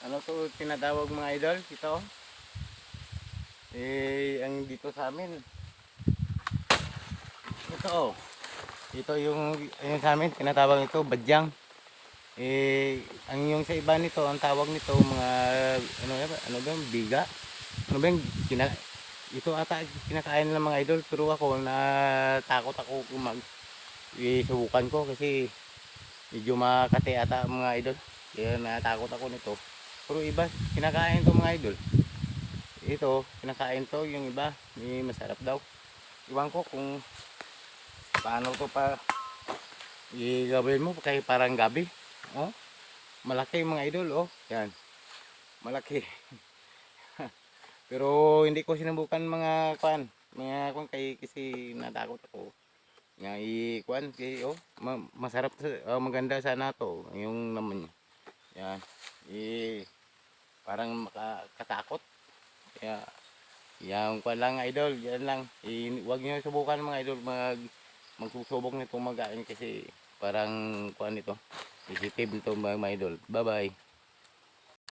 Ano to tinatawag mga idol? Ito. Ang dito sa amin. Ito. Ito yung sa amin tinatawag ito badyang. Ang yung sa iba nito, ang tawag nito mga ano ba, biga. Ano ba yung ito ata kinakain ng mga idol, pero ako natakot ako kung subukan ko kasi medyo makati ata mga idol. Kaya natakot ako nito. Pero iba kinakain to mga idol. Ito kinakain to, yung iba masarap daw. Iwan ko kung paano to pa gagawin mo kay parang gabi. Oh, malaki mga idol, oh. Yan. Malaki. Pero hindi ko sinubukan mga kwan kay kasi natakot ako. Nga i-kwan kay oh, masarap maganda sana to, yung naman niya. Yan. Parang makakatakot. Kaya yung kwan lang idol, yan lang. Huwag niyo subukan mga idol magsusubok nito magain kasi parang kwan nito. Sensitive nito mga idol. Bye-bye.